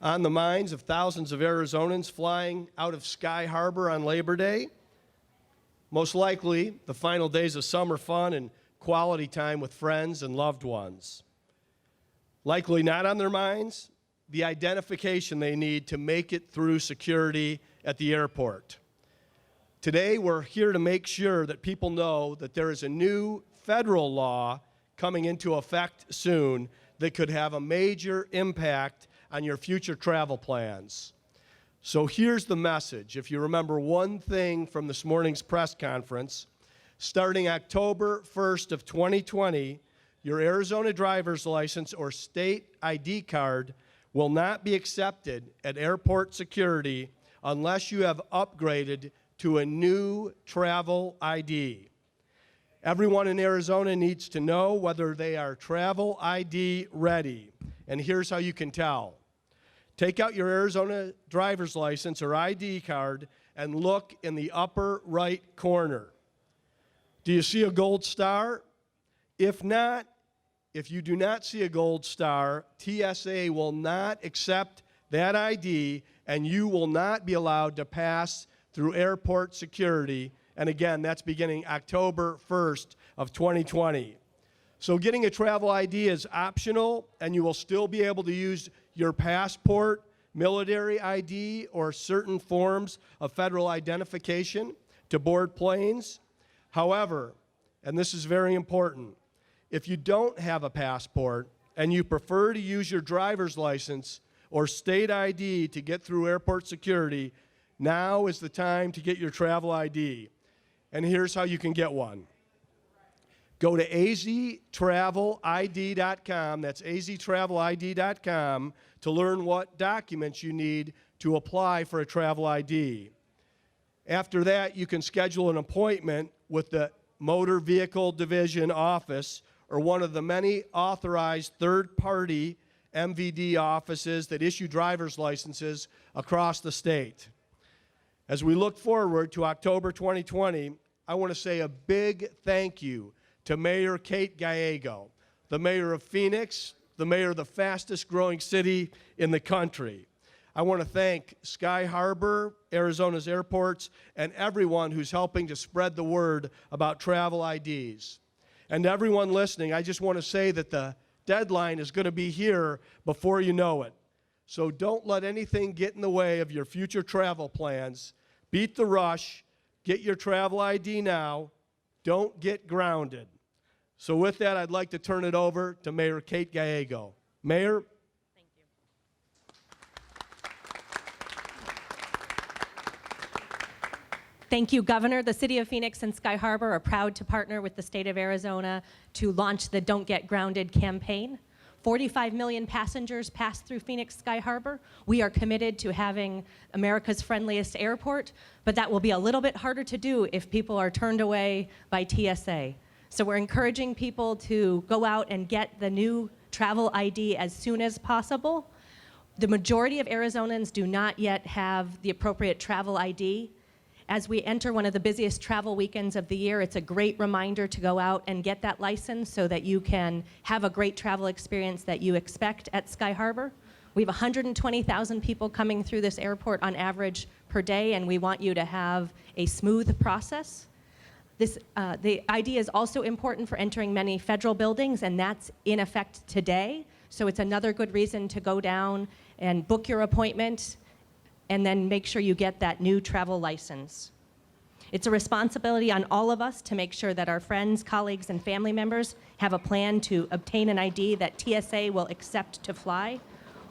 on the minds of thousands of Arizonans flying out of Sky Harbor on Labor Day. Most likely, the final days of summer fun and quality time with friends and loved ones. Likely not on their minds, the identification they need to make it through security at the airport. Today, we're here to make sure that people know that there is a new federal law coming into effect soon that could have a major impact on your future travel plans. So here's the message. If you remember one thing from this morning's press conference, starting October 1st of 2020, your Arizona driver's license or state ID card will not be accepted at airport security unless you have upgraded to a new travel ID. Everyone in Arizona needs to know whether they are travel ID ready. And here's how you can tell. Take out your Arizona driver's license or ID card and look in the upper right corner. Do you see a gold star? If not, if you do not see a gold star, TSA will not accept that ID and you will not be allowed to pass through airport security. And again, that's beginning October 1st of 2020. So getting a travel ID is optional, and you will still be able to use your passport, military ID, or certain forms of federal identification to board planes. However, and this is very important, if you don't have a passport and you prefer to use your driver's license or state ID to get through airport security, now is the time to get your travel ID. And here's how you can get one. Go to aztravelid.com, that's aztravelid.com, to learn what documents you need to apply for a travel ID. After that, you can schedule an appointment with the Motor Vehicle Division office or one of the many authorized third-party MVD offices that issue driver's licenses across the state. As we look forward to October 2020, I want to say a big thank you to Mayor Kate Gallego, the mayor of Phoenix, the mayor of the fastest growing city in the country. I want to thank Sky Harbor, Arizona's airports, and everyone who's helping to spread the word about travel IDs. And to everyone listening, I just want to say that the deadline is going to be here before you know it. So don't let anything get in the way of your future travel plans. Beat the rush. Get your travel ID now. Don't get grounded. So with that, I'd like to turn it over to Mayor Kate Gallego. Mayor? Thank you. Thank you, Governor. The City of Phoenix and Sky Harbor are proud to partner with the state of Arizona to launch the Don't Get Grounded campaign. 45 million passengers pass through Phoenix Sky Harbor. We are committed to having America's friendliest airport, but that will be a little bit harder to do if people are turned away by TSA. So we're encouraging people to go out and get the new travel ID as soon as possible. The majority of Arizonans do not yet have the appropriate travel ID. As we enter one of the busiest travel weekends of the year, it's a great reminder to go out and get that license so that you can have a great travel experience that you expect at Sky Harbor. We have 120,000 people coming through this airport on average per day, and we want you to have a smooth process. The ID is also important for entering many federal buildings, and that's in effect today. So it's another good reason to go down and book your appointment and then make sure you get that new travel license. It's a responsibility on all of us to make sure that our friends, colleagues, and family members have a plan to obtain an ID that TSA will accept to fly.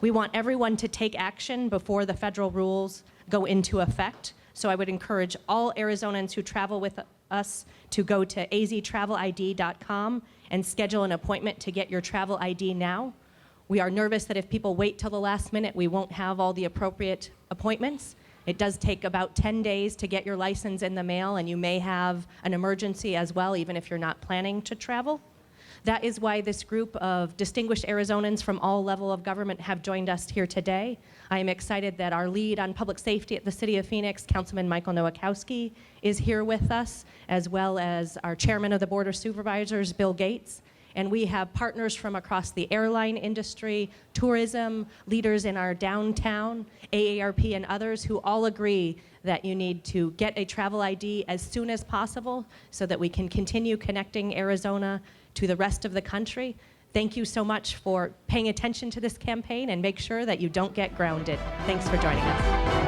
We want everyone to take action before the federal rules go into effect. So I would encourage all Arizonans who travel with us to go to aztravelid.com and schedule an appointment to get your travel ID now. We are nervous that if people wait till the last minute, we won't have all the appropriate appointments. It does take about 10 days to get your license in the mail, and you may have an emergency as well, even if you're not planning to travel. That is why this group of distinguished Arizonans from all levels of government have joined us here today. I am excited that our lead on public safety at the City of Phoenix, Councilman Michael Nowakowski, is here with us, as well as our chairman of the Board of Supervisors, Bill Gates. And we have partners from across the airline industry, tourism, leaders in our downtown, AARP and others who all agree that you need to get a travel ID as soon as possible so that we can continue connecting Arizona to the rest of the country. Thank you so much for paying attention to this campaign, and make sure that you don't get grounded. Thanks for joining us.